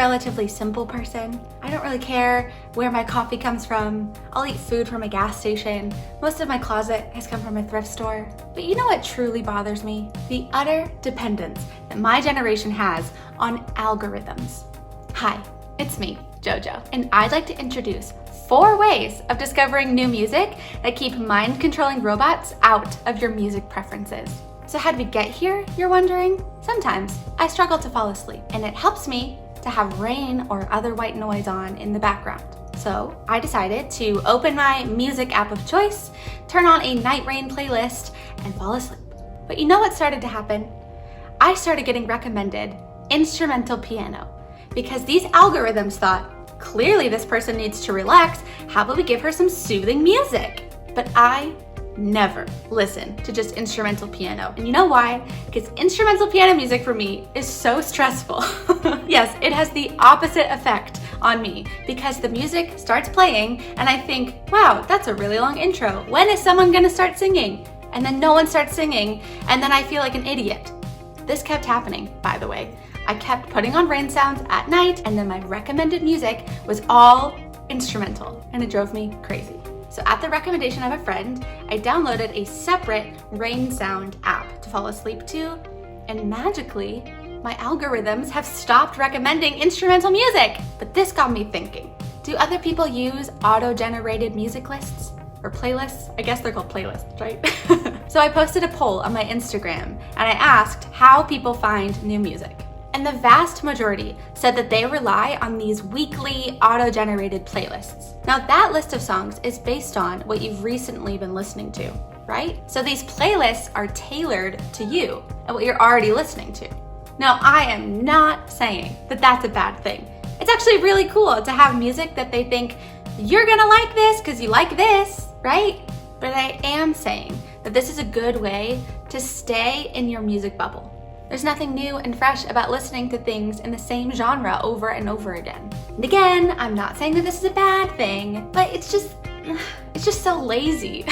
relatively simple person. I don't really care where my coffee comes from. I'll eat food from a gas station. Most of my closet has come from a thrift store. But you know what truly bothers me? The utter dependence that my generation has on algorithms. Hi, it's me, Jojo, and I'd like to introduce 4 ways of discovering new music that keep mind-controlling robots out of your music preferences. So how'd we get here, you're wondering? Sometimes I struggle to fall asleep, and it helps me to have rain or other white noise on in the background. So I decided to open my music app of choice, turn on a night rain playlist, and fall asleep. But you know what started to happen? I started getting recommended instrumental piano because these algorithms thought, clearly this person needs to relax, how about we give her some soothing music? But I never listen to just instrumental piano. And you know why? Because instrumental piano music for me is so stressful. Yes, it has the opposite effect on me because the music starts playing and I think, wow, that's a really long intro. When is someone gonna start singing? And then no one starts singing and then I feel like an idiot. This kept happening, by the way. I kept putting on rain sounds at night and then my recommended music was all instrumental and it drove me crazy. So at the recommendation of a friend, I downloaded a separate rain sound app to fall asleep to, and magically, my algorithms have stopped recommending instrumental music. But this got me thinking, do other people use auto-generated music lists or playlists? I guess they're called playlists, right? So I posted a poll on my Instagram and I asked how people find new music. And the vast majority said that they rely on these weekly auto-generated playlists. Now that list of songs is based on what you've recently been listening to, right? So these playlists are tailored to you and what you're already listening to. Now I am not saying that that's a bad thing. It's actually really cool to have music that they think you're gonna like this because you like this, right? But I am saying that this is a good way to stay in your music bubble. There's nothing new and fresh about listening to things in the same genre over and over again. And again, I'm not saying that this is a bad thing, but it's just so lazy.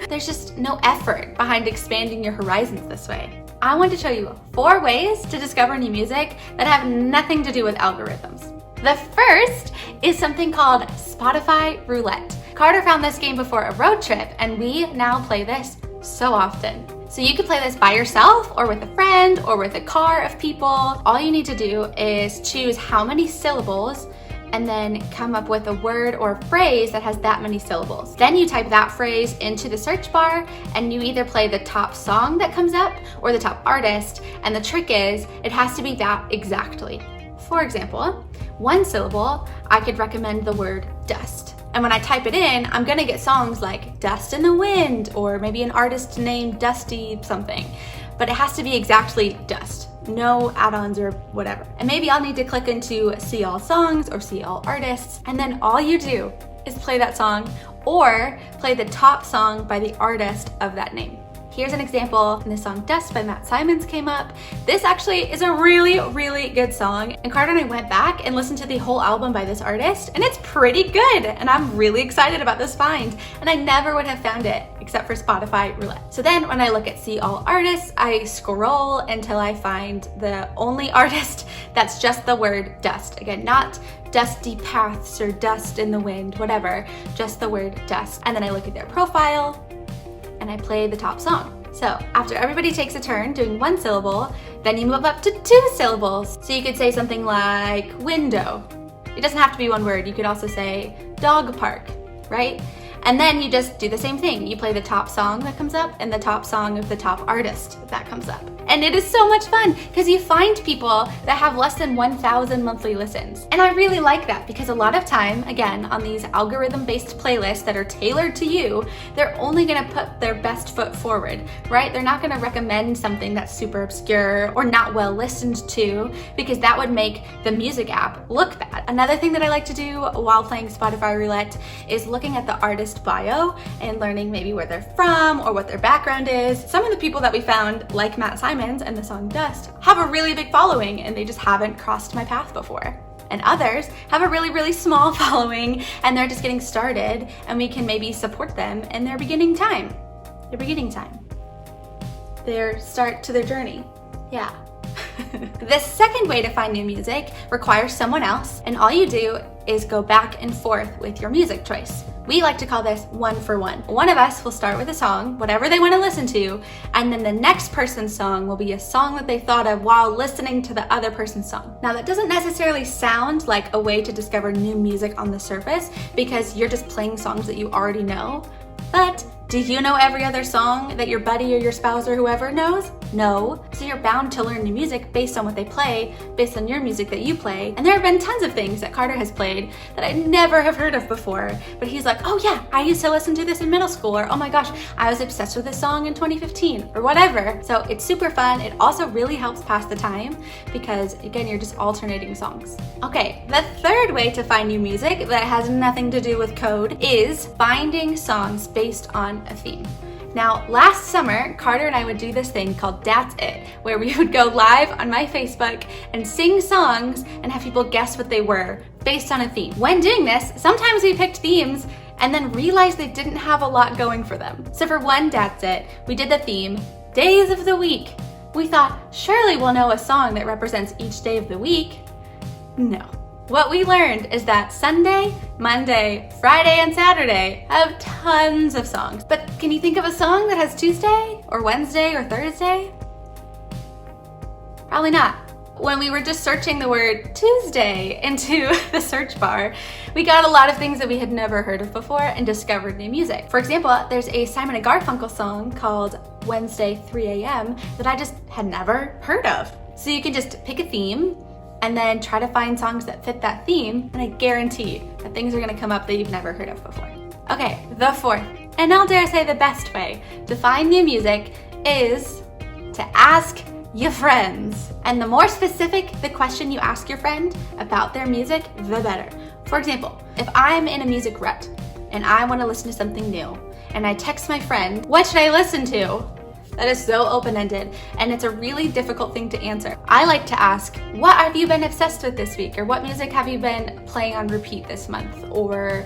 There's just no effort behind expanding your horizons this way. I want to show you 4 ways to discover new music that have nothing to do with algorithms. The first is something called Spotify Roulette. Carter found this game before a road trip, and we now play this so often. So you can play this by yourself or with a friend or with a car of people. All you need to do is choose how many syllables and then come up with a word or phrase that has that many syllables. Then you type that phrase into the search bar and you either play the top song that comes up or the top artist. And the trick is it has to be that exactly. For example, 1 syllable, I could recommend the word dust. And when I type it in, I'm gonna get songs like Dust in the Wind, or maybe an artist named Dusty something. But it has to be exactly dust, no add-ons or whatever. And maybe I'll need to click into see all songs or see all artists, and then all you do is play that song or play the top song by the artist of that name. Here's an example. The song Dust by Matt Simons came up. This actually is a really, really good song. And Carter and I went back and listened to the whole album by this artist, and it's pretty good. And I'm really excited about this find. And I never would have found it except for Spotify Roulette. So then when I look at see all artists, I scroll until I find the only artist that's just the word dust. Again, not dusty paths or dust in the wind, whatever, just the word dust. And then I look at their profile, and I play the top song. So after everybody takes a turn doing 1 syllable, then you move up to 2 syllables. So you could say something like window. It doesn't have to be 1 word. You could also say dog park, right? And then you just do the same thing. You play the top song that comes up and the top song of the top artist that comes up. And it is so much fun because you find people that have less than 1,000 monthly listens. And I really like that because a lot of time, again, on these algorithm-based playlists that are tailored to you, they're only gonna put their best foot forward, right? They're not gonna recommend something that's super obscure or not well listened to because that would make the music app look bad. Another thing that I like to do while playing Spotify Roulette is looking at the artist bio and learning maybe where they're from or what their background is. Some of the people that we found, like Matt Simons and the song Dust, have a really big following and they just haven't crossed my path before. And others have a really, really small following and they're just getting started and we can maybe support them in their beginning time. Their start to their journey. Yeah. The second way to find new music requires someone else, and all you do is go back and forth with your music choice. We like to call this one for one. One of us will start with a song, whatever they want to listen to, and then the next person's song will be a song that they thought of while listening to the other person's song. Now that doesn't necessarily sound like a way to discover new music on the surface because you're just playing songs that you already know, but do you know every other song that your buddy or your spouse or whoever knows? No. So you're bound to learn new music based on what they play, based on your music that you play. And there have been tons of things that Carter has played that I never have heard of before. But he's like, oh yeah, I used to listen to this in middle school, or oh my gosh, I was obsessed with this song in 2015, or whatever. So it's super fun. It also really helps pass the time because again, you're just alternating songs. Okay, the third way to find new music that has nothing to do with code is finding songs based on a theme. Now, last summer, Carter and I would do this thing called Datz, where we would go live on my Facebook and sing songs and have people guess what they were based on a theme. When doing this, sometimes we picked themes and then realized they didn't have a lot going for them. So for one Datz, we did the theme, Days of the Week. We thought, surely we'll know a song that represents each day of the week. No. What we learned is that Sunday, Monday, Friday, and Saturday have tons of songs. But can you think of a song that has Tuesday or Wednesday or Thursday? Probably not. When we were just searching the word Tuesday into the search bar, we got a lot of things that we had never heard of before and discovered new music. For example, there's a Simon & Garfunkel song called Wednesday 3 a.m. that I just had never heard of. So you can just pick a theme and then try to find songs that fit that theme, and I guarantee that things are gonna come up that you've never heard of before. Okay, the fourth, and I'll dare say the best way to find new music is to ask your friends. And the more specific the question you ask your friend about their music, the better. For example, if I'm in a music rut and I wanna listen to something new, and I text my friend, what should I listen to? That is so open-ended, and it's a really difficult thing to answer. I like to ask, what have you been obsessed with this week? Or what music have you been playing on repeat this month? Or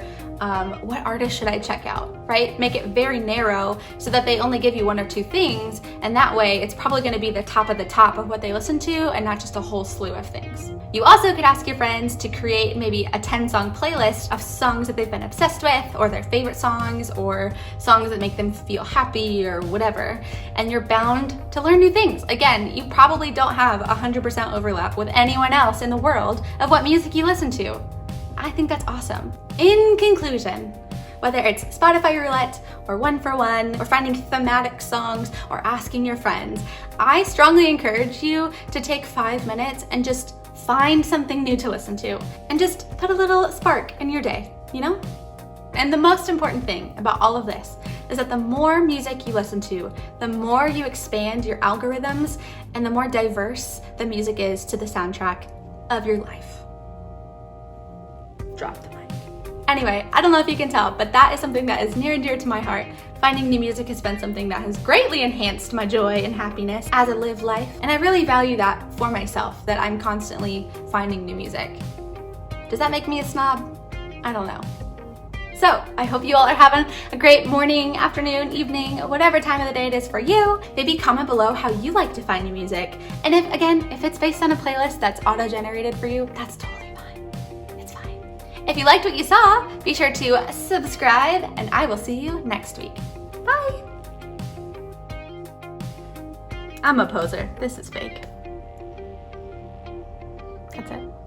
what artist should I check out, right? Make it very narrow so that they only give you one or two things, and that way it's probably gonna be the top of what they listen to and not just a whole slew of things. You also could ask your friends to create maybe a 10-song playlist of songs that they've been obsessed with, or their favorite songs, or songs that make them feel happy or whatever, and you're bound to learn new things. Again, you probably don't have 100% overlap with anyone else in the world of what music you listen to. I think that's awesome. In conclusion, whether it's Spotify Roulette or One for One or finding thematic songs or asking your friends, I strongly encourage you to take 5 minutes and just find something new to listen to and just put a little spark in your day, you know? And the most important thing about all of this is that the more music you listen to, the more you expand your algorithms and the more diverse the music is to the soundtrack of your life. Drop the mic. Anyway, I don't know if you can tell, but that is something that is near and dear to my heart. Finding new music has been something that has greatly enhanced my joy and happiness as I live life, and I really value that for myself, that I'm constantly finding new music. Does that make me a snob? I don't know. So I hope you all are having a great morning, afternoon, evening, whatever time of the day it is for you. Maybe comment below how you like to find new music. And if it's based on a playlist that's auto-generated for you, that's totally fine. It's fine. If you liked what you saw, be sure to subscribe, and I will see you next week. Bye. I'm a poser. This is fake. That's it.